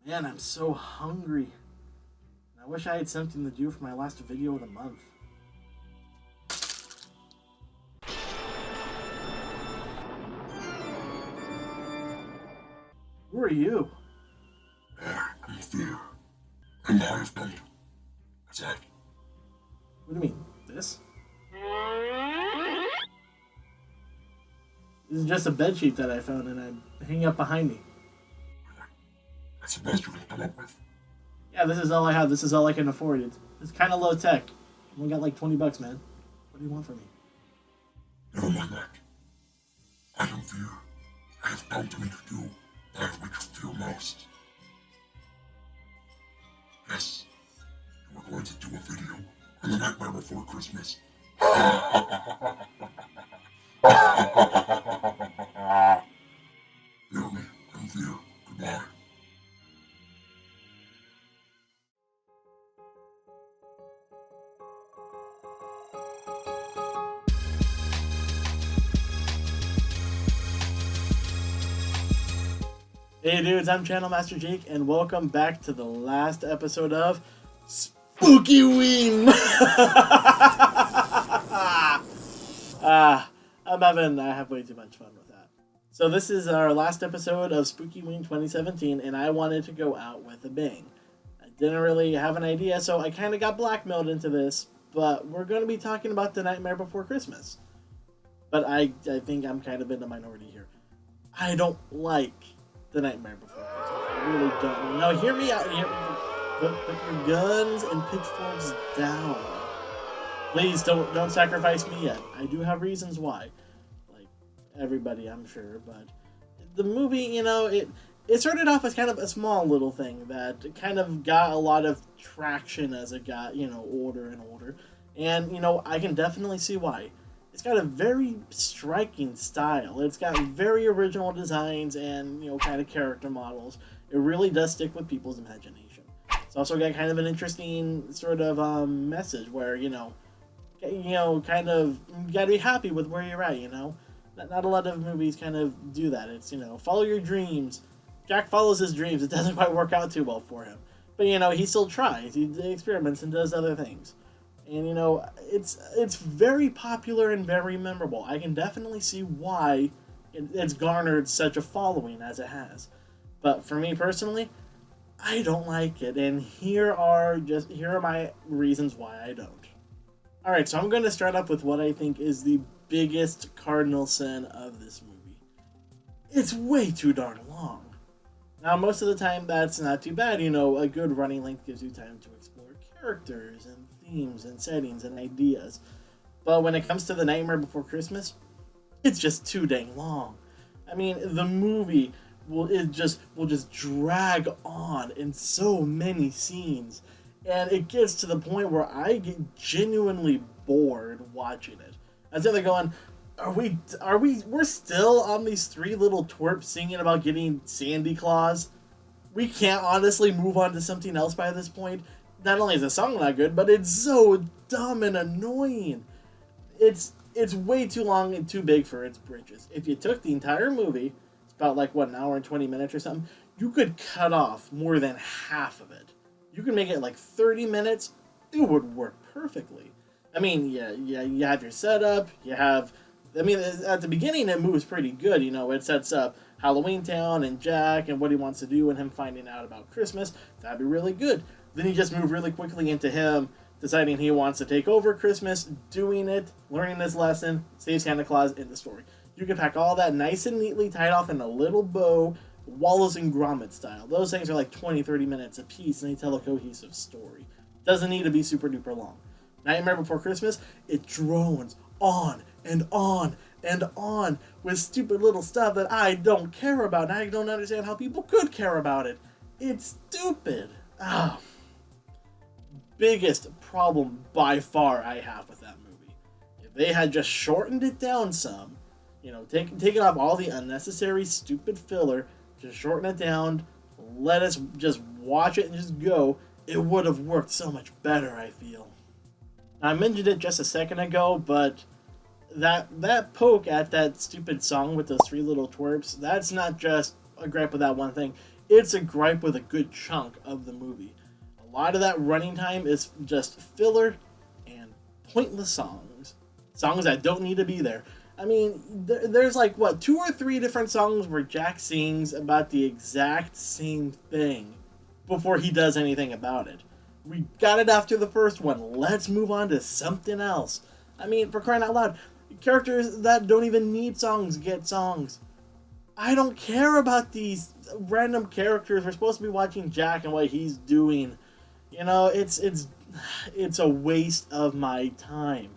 Man, I'm so hungry. I wish I had something to do for my last video of the month. Who are you? I'm fear. I'm the husband. That's it. What do you mean? This? This is just a bedsheet that I found and I'm hanging up behind me. That's the best you can come up with. Yeah, this is all I have. This is all I can afford. It's kind of low tech. I only got like $20, man. What do you want from me? Never mind that. I am fear. I have come to make you do that which you fear most. Yes, you are going to do a video on the Nightmare Before Christmas. Hear me, I'm fear. Goodbye. Hey dudes, I'm Channel Master Jake, and welcome back to the last episode of Spookyween! I have way too much fun with that. So this is our last episode of Spookyween 2017, and I wanted to go out with a bang. I didn't really have an idea, so I kind of got blackmailed into this, but we're going to be talking about The Nightmare Before Christmas. But I think I'm kind of in the minority here. I don't like The Nightmare Before Christmas. I really don't. Now hear me out. Put your guns and pitchforks down. Please don't sacrifice me yet. I do have reasons why. Like everybody, I'm sure, but the movie, it started off as kind of a small little thing that kind of got a lot of traction as it got, older and older. And, I can definitely see why. It's got a very striking style. It's got very original designs and, kind of character models. It really does stick with people's imagination. It's also got kind of an interesting sort of message where, kind of, you gotta be happy with where you're at, Not a lot of movies kind of do that. It's, follow your dreams. Jack follows his dreams. It doesn't quite work out too well for him. But, he still tries. He experiments and does other things. And, it's very popular and very memorable. I can definitely see why it's garnered such a following as it has. But for me personally, I don't like it. And here are my reasons why I don't. Alright, so I'm going to start up with what I think is the biggest cardinal sin of this movie. It's way too darn long. Now, most of the time, that's not too bad. A good running length gives you time to explore characters and themes and settings and ideas. But when it comes to The Nightmare Before Christmas, it's just too dang long. I mean, the movie will just drag on in so many scenes. And it gets to the point where I get genuinely bored watching it. I'm sitting there going, we're still on these three little twerps singing about getting Sandy Claus? We can't honestly move on to something else by this point? Not only is the song not good, but it's so dumb and annoying. It's way too long and too big for its britches. If you took the entire movie, it's about an hour and 20 minutes or something, you could cut off more than half of it. You can make it 30 minutes, it would work perfectly. I mean, you have your setup, at the beginning it moves pretty good, it sets up Halloween Town and Jack and what he wants to do and him finding out about Christmas. That'd be really good. Then you just move really quickly into him deciding he wants to take over Christmas, doing it, learning this lesson, save Santa Claus in the story. You can pack all that nice and neatly tied off in a little bow, Wallace and Gromit style. Those things are 20, 30 minutes a piece and they tell a cohesive story. Doesn't need to be super duper long. Nightmare Before Christmas, it drones on and on and on with stupid little stuff that I don't care about. And I don't understand how people could care about it. It's stupid. Biggest problem by far I have with that movie. If they had just shortened it down some, taken off all the unnecessary stupid filler, just shorten it down, let us just watch it and just go, it would have worked so much better, I feel. Now, I mentioned it just a second ago, but that poke at that stupid song with those three little twerps, that's not just a gripe with that one thing. It's a gripe with a good chunk of the movie. A lot of that running time is just filler and pointless songs. Songs that don't need to be there. I mean, there's like, what, 2 or 3 different songs where Jack sings about the exact same thing before he does anything about it. We got it after the first one. Let's move on to something else. I mean, for crying out loud, characters that don't even need songs get songs. I don't care about these random characters. We're supposed to be watching Jack and what he's doing. You know, it's a waste of my time.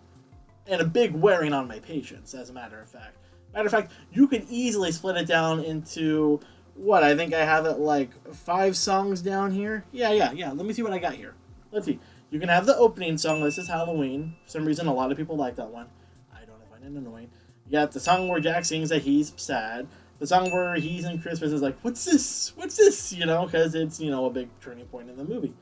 And a big wearing on my patience, as a matter of fact. Matter of fact, you could easily split it down into, what, I think I have it like 5 songs down here. Yeah. Let me see what I got here. Let's see. You can have the opening song, This Is Halloween. For some reason, a lot of people like that one. I don't find it annoying. You got the song where Jack sings that he's sad. The song where he's in Christmas is like, what's this? What's this? You know, because it's, you know, a big turning point in the movie.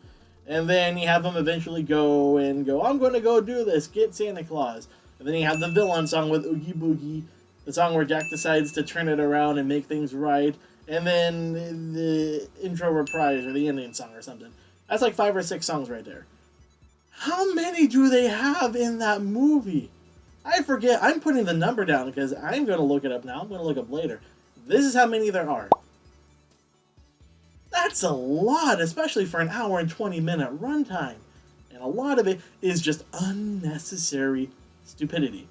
And then you have him eventually go, I'm going to go do this, get Santa Claus. And then you have the villain song with Oogie Boogie, the song where Jack decides to turn it around and make things right. And then the intro reprise or the ending song or something. That's like 5 or 6 songs right there. How many do they have in that movie? I forget. I'm putting the number down because I'm going to look it up now. I'm going to look up later. This is how many there are. That's a lot, especially for an hour and 20-minute runtime. And a lot of it is just unnecessary stupidity.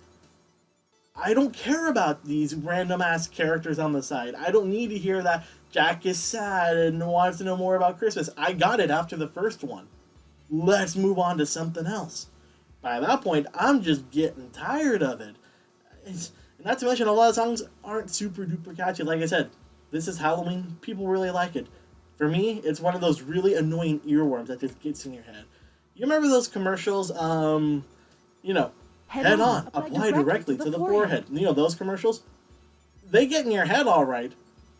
I don't care about these random-ass characters on the side. I don't need to hear that Jack is sad and wants to know more about Christmas. I got it after the first one. Let's move on to something else. By that point, I'm just getting tired of it. And not to mention, a lot of songs aren't super-duper catchy. Like I said, This Is Halloween. People really like it. For me, it's one of those really annoying earworms that just gets in your head. You remember those commercials, you know, head on, apply directly to the forehead. You know, those commercials? They get in your head all right,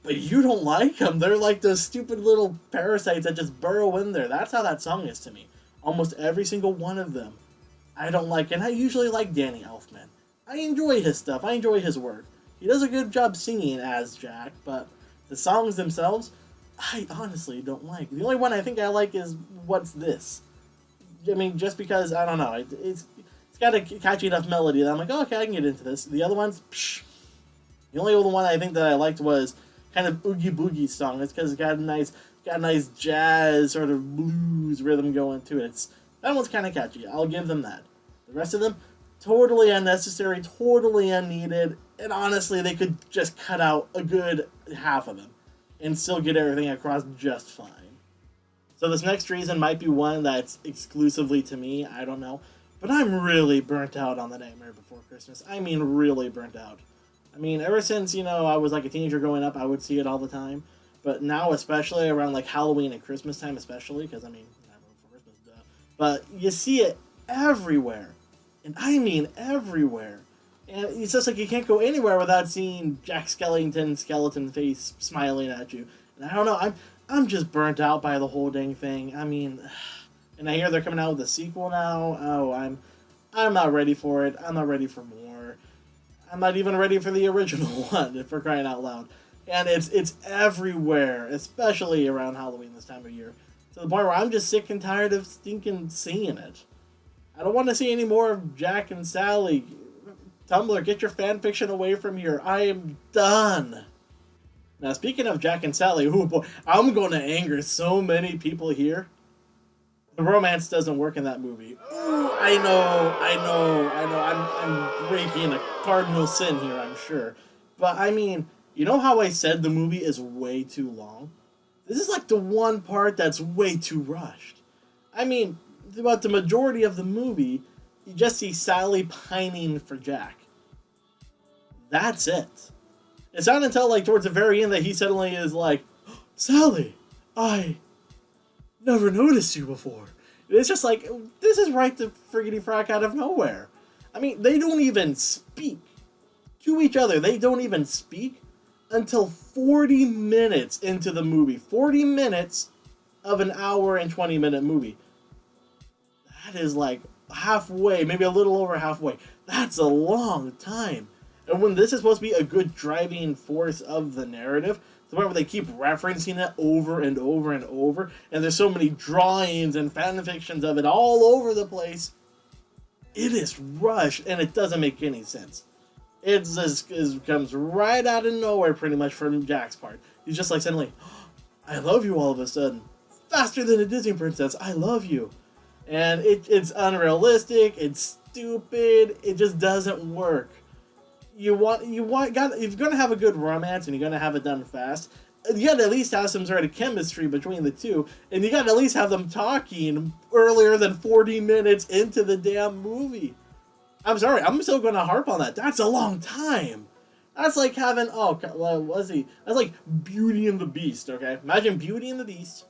but you don't like them. They're like those stupid little parasites that just burrow in there. That's how that song is to me. Almost every single one of them. I don't like, and I usually like Danny Elfman. I enjoy his stuff. I enjoy his work. He does a good job singing as Jack, but the songs themselves, I honestly don't like. The only one I think I like is What's This? I mean, just because, I don't know, it's got a catchy enough melody that I'm like, oh, okay, I can get into this. The other ones, psh. The only other one I think that I liked was kind of Oogie Boogie song. It's because it's got a nice jazz sort of blues rhythm going to it. That one's kind of catchy. I'll give them that. The rest of them, totally unnecessary, totally unneeded, and honestly, they could just cut out a good half of them and still get everything across just fine. So this next reason might be one that's exclusively to me, I don't know. But I'm really burnt out on The Nightmare Before Christmas. I mean, really burnt out. I mean, ever since, you know, I was like a teenager growing up, I would see it all the time. But now, especially around like Halloween and Christmas time, especially, because I mean, Nightmare Before Christmas, duh. But you see it everywhere. And I mean everywhere. And it's just like you can't go anywhere without seeing Jack Skellington's skeleton face smiling at you. And I don't know, I'm just burnt out by the whole dang thing. I mean, and I hear they're coming out with a sequel now. Oh, I'm not ready for it. I'm not ready for more. I'm not even ready for the original one, for crying out loud. And it's everywhere, especially around Halloween this time of year. To the point where I'm just sick and tired of stinking seeing it. I don't want to see any more of Jack and Sally. Tumblr, get your fanfiction away from here. I am done. Now, speaking of Jack and Sally, oh boy, I'm going to anger so many people here. The romance doesn't work in that movie. Ooh, I know. I'm breaking a cardinal sin here, I'm sure. But, I mean, you know how I said the movie is way too long? This is like the one part that's way too rushed. I mean, throughout the majority of the movie, you just see Sally pining for Jack. That's it. It's not until, like, towards the very end that he suddenly is like, Sally, I never noticed you before. It's just like, this is right the friggity frack out of nowhere. I mean, they don't even speak to each other. They don't even speak until 40 minutes into the movie. 40 minutes of an hour and 20-minute movie. That is like halfway, maybe a little over halfway. That's a long time. And when this is supposed to be a good driving force of the narrative, the point where they keep referencing it over and over and over, and there's so many drawings and fan fictions of it all over the place. It is rushed, and it doesn't make any sense. It just comes right out of nowhere, pretty much, from Jack's part. He's just like suddenly, I love you all of a sudden. Faster than a Disney princess, I love you. And it's unrealistic, it's stupid, it just doesn't work. If you're gonna have a good romance and you're gonna have it done fast, you gotta at least have some sort of chemistry between the two, and you gotta at least have them talking earlier than 40 minutes into the damn movie. I'm sorry, I'm still gonna harp on that. That's a long time. That's like having, that's like Beauty and the Beast, okay? Imagine Beauty and the Beast.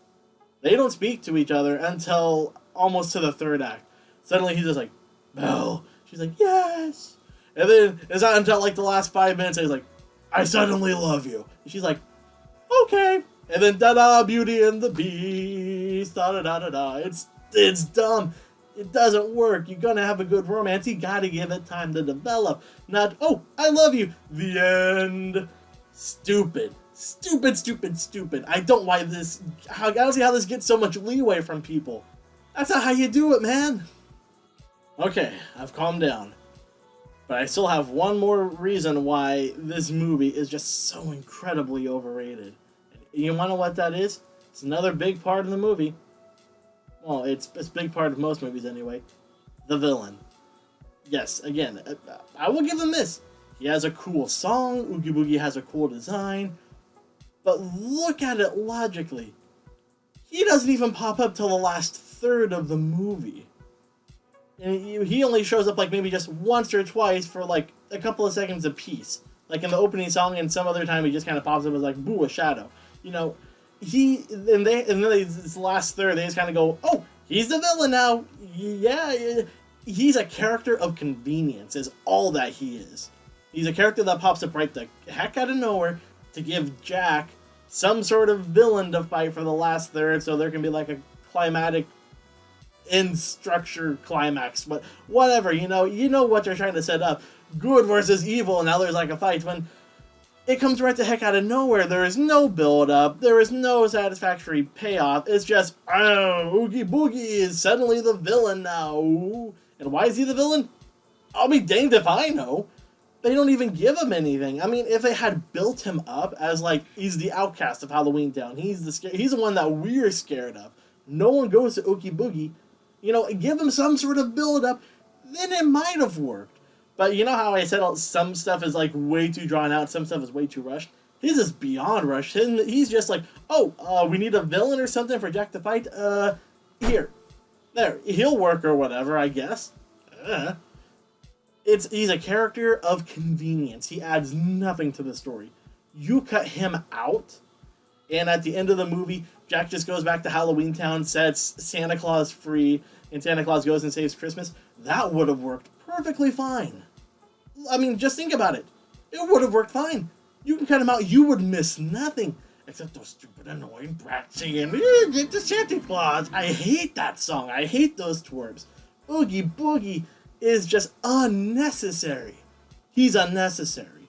They don't speak to each other until almost to the third act. Suddenly he's just like, Belle. She's like, yes. And then it's not until like the last 5 minutes he's like, I suddenly love you. And she's like, okay. And then da-da, Beauty and the Beast, da-da-da-da-da. It's dumb. It doesn't work. You're gonna have a good romance. You gotta give it time to develop. Not, oh, I love you. The end. Stupid. Stupid. I don't see how this gets so much leeway from people. That's not how you do it, man. Okay, I've calmed down. But I still have one more reason why this movie is just so incredibly overrated. You wanna know what that is? It's another big part of the movie. Well, it's a big part of most movies anyway. The villain. Yes, again, I will give him this. He has a cool song, Oogie Boogie has a cool design, but look at it logically. He doesn't even pop up till the last third of the movie. And he only shows up like maybe just once or twice for like a couple of seconds apiece. Like in the opening song, and some other time he just kind of pops up as like, boo, a shadow. You know, this last third, they just kind of go, oh, he's the villain now. Yeah, he's a character of convenience is all that he is. He's a character that pops up right the heck out of nowhere to give Jack some sort of villain to fight for the last third, so there can be like a climatic end structure climax. But whatever, you know what they're trying to set up. Good versus evil, and now there's like a fight. When it comes right the heck out of nowhere, there is no build-up, there is no satisfactory payoff. It's just, Oogie Boogie is suddenly the villain now. And why is he the villain? I'll be danged if I know. They don't even give him anything. I mean, if they had built him up as like, he's the outcast of Halloween Town, he's the one that we're scared of. No one goes to Oogie Boogie. You know, give him some sort of build-up, then it might have worked. But you know how I said some stuff is like way too drawn out, some stuff is way too rushed? His is beyond rushed. He's just like, we need a villain or something for Jack to fight? Here. There. He'll work or whatever, I guess. He's a character of convenience. He adds nothing to the story. You cut him out, and at the end of the movie, Jack just goes back to Halloween Town, sets Santa Claus free, and Santa Claus goes and saves Christmas. That would have worked perfectly fine. I mean, just think about it. It would have worked fine. You can cut him out, you would miss nothing. Except those stupid annoying brats singing, get to Santa Claus. I hate that song. I hate those twerps. Oogie Boogie is just unnecessary. He's unnecessary.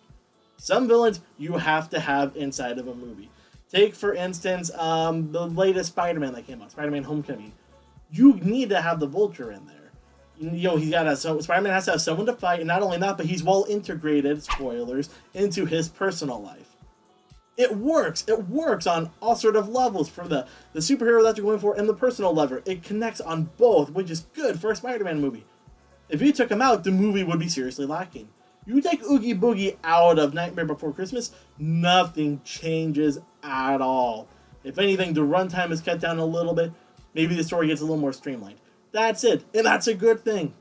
Some villains you have to have inside of a movie. Take, for instance, the latest Spider-Man that came out, Spider-Man Homecoming. You need to have the Vulture in there. You know, Spider-Man has to have someone to fight, and not only that, but he's well integrated, spoilers, into his personal life. It works. It works on all sort of levels for the superhero that you're going for and the personal level. It connects on both, which is good for a Spider-Man movie. If you took him out, the movie would be seriously lacking. You take Oogie Boogie out of Nightmare Before Christmas, nothing changes at all. If anything, the runtime is cut down a little bit. Maybe the story gets a little more streamlined. That's it, and that's a good thing.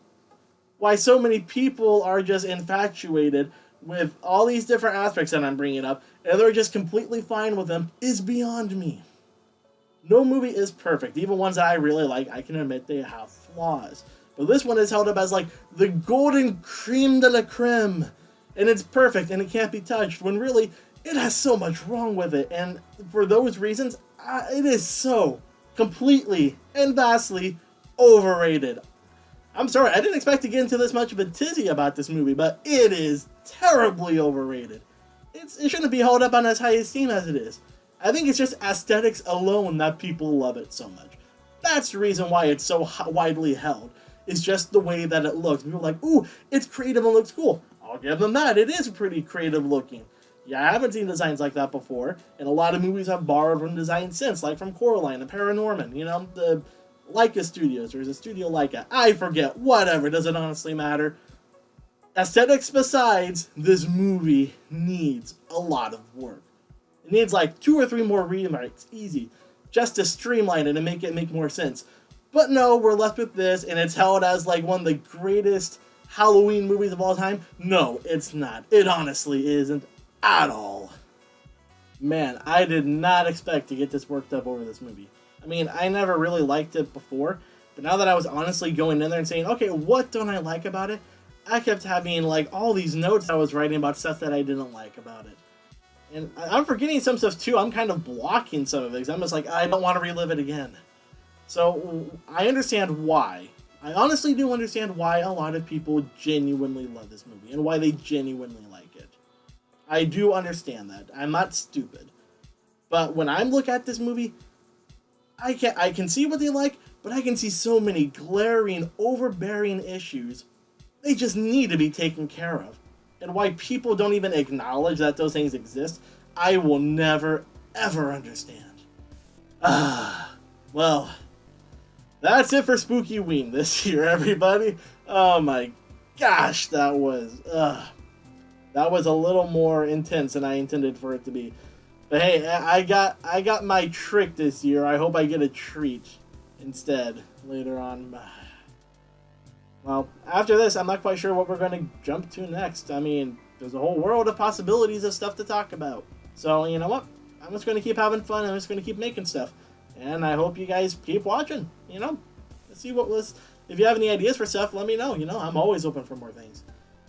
Why so many people are just infatuated with all these different aspects that I'm bringing up, and they're just completely fine with them, is beyond me. No movie is perfect. Even ones that I really like, I can admit they have flaws. But this one is held up as like the golden creme de la creme. And it's perfect and it can't be touched, when really it has so much wrong with it. And for those reasons, it is so completely and vastly overrated. I'm sorry, I didn't expect to get into this much of a tizzy about this movie, but it is terribly overrated. it shouldn't be held up on as high esteem as it is. I think it's just aesthetics alone that people love it so much. That's the reason why it's so widely held. It's just the way that it looks. People are like, ooh, it's creative and looks cool. I'll give them that. It is pretty creative looking. Yeah, I haven't seen designs like that before, and a lot of movies have borrowed from designs since, like from Coraline and Paranorman, you know, the Leica Studios, or is it Studio Leica? I forget, whatever, does it honestly matter? Aesthetics besides, this movie needs a lot of work. It needs like 2 or 3 more rewrites, easy, just to streamline it and make it make more sense. But no, we're left with this, and it's held as like one of the greatest Halloween movies of all time. No, it's not. It honestly isn't at all. Man, I did not expect to get this worked up over this movie. I mean, I never really liked it before, but now that I was honestly going in there and saying, okay, what don't I like about it? I kept having like all these notes I was writing about stuff that I didn't like about it. And I'm forgetting some stuff too. I'm kind of blocking some of it because I'm just like, I don't want to relive it again. So I understand why. I honestly do understand why a lot of people genuinely love this movie and why they genuinely like it. I do understand that. I'm not stupid. But when I look at this movie, I can see what they like, but I can see so many glaring, overbearing issues. They just need to be taken care of. And why people don't even acknowledge that those things exist, I will never, ever understand. Well, that's it for Spookyween this year, everybody. Oh my gosh, that was a little more intense than I intended for it to be. But hey, I got my trick this year. I hope I get a treat instead later on. Well, after this, I'm not quite sure what we're going to jump to next. I mean, there's a whole world of possibilities of stuff to talk about. So, you know what? I'm just going to keep having fun. I'm just going to keep making stuff. And I hope you guys keep watching, you know? Let's see what was... If you have any ideas for stuff, let me know. You know, I'm always open for more things.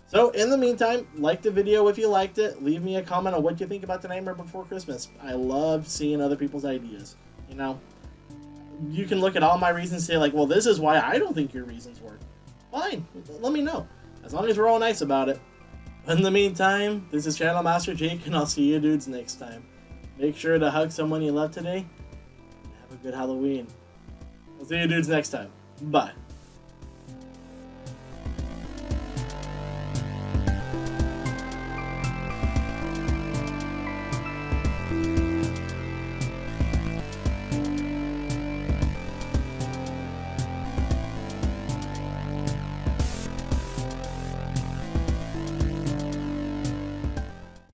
So, in the meantime, like the video if you liked it. Leave me a comment on what you think about The Nightmare Before Christmas. I love seeing other people's ideas, you know? You can look at all my reasons and say, like, well, this is why I don't think your reasons work. Fine, let me know. As long as we're all nice about it. In the meantime, this is Channel Master Jake, and I'll see you dudes next time. Make sure to hug someone you love today, and have a good Halloween. I'll see you dudes next time. Bye.